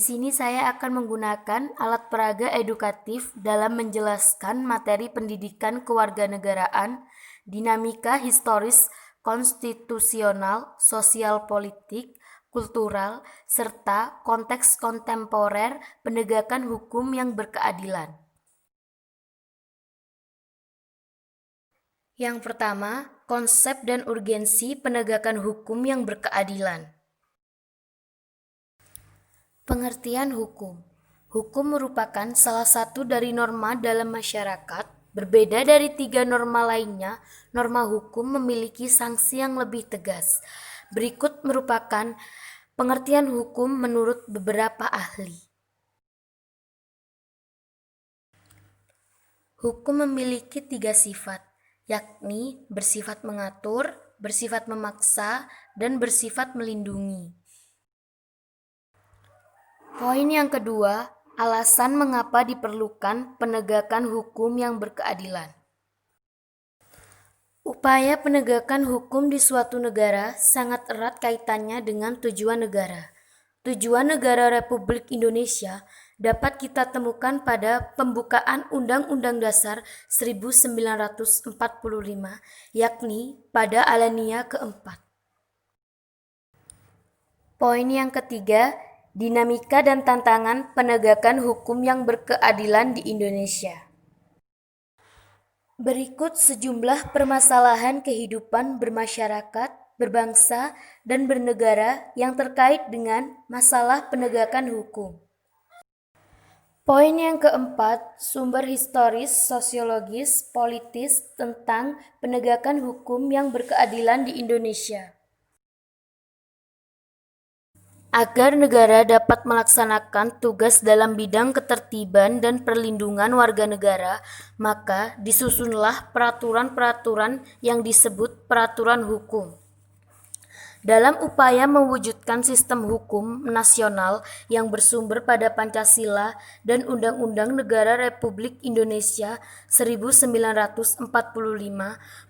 sini saya akan menggunakan alat peraga edukatif dalam menjelaskan materi pendidikan kewarganegaraan, dinamika historis konstitusional, sosial politik, kultural, serta konteks kontemporer penegakan hukum yang berkeadilan. Yang pertama, konsep dan urgensi penegakan hukum yang berkeadilan. Pengertian hukum. Hukum merupakan salah satu dari norma dalam masyarakat. Berbeda dari 3 norma lainnya, norma hukum memiliki sanksi yang lebih tegas. Berikut merupakan pengertian hukum menurut beberapa ahli. Hukum memiliki 3 sifat, yakni bersifat mengatur, bersifat memaksa, dan bersifat melindungi. Poin yang kedua, alasan mengapa diperlukan penegakan hukum yang berkeadilan. Upaya penegakan hukum di suatu negara sangat erat kaitannya dengan tujuan negara. Tujuan negara Republik Indonesia dapat kita temukan pada pembukaan Undang-Undang Dasar 1945, yakni pada alinea keempat. Poin yang ketiga, dinamika dan tantangan penegakan hukum yang berkeadilan di Indonesia. Berikut sejumlah permasalahan kehidupan bermasyarakat, berbangsa, dan bernegara yang terkait dengan masalah penegakan hukum. Poin yang keempat, sumber historis, sosiologis, politis tentang penegakan hukum yang berkeadilan di Indonesia. Agar negara dapat melaksanakan tugas dalam bidang ketertiban dan perlindungan warga negara, maka disusunlah peraturan-peraturan yang disebut peraturan hukum. Dalam upaya mewujudkan sistem hukum nasional yang bersumber pada Pancasila dan Undang-Undang Negara Republik Indonesia 1945,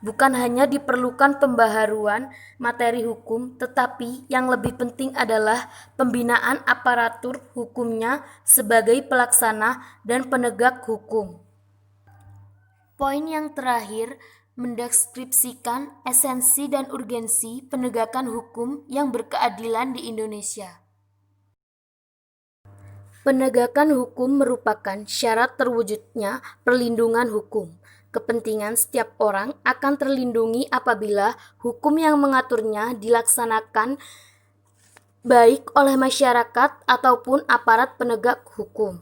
bukan hanya diperlukan pembaharuan materi hukum, tetapi yang lebih penting adalah pembinaan aparatur hukumnya sebagai pelaksana dan penegak hukum. Poin yang terakhir, mendeskripsikan esensi dan urgensi penegakan hukum yang berkeadilan di Indonesia. Penegakan hukum merupakan syarat terwujudnya perlindungan hukum. Kepentingan setiap orang akan terlindungi apabila hukum yang mengaturnya dilaksanakan baik oleh masyarakat ataupun aparat penegak hukum.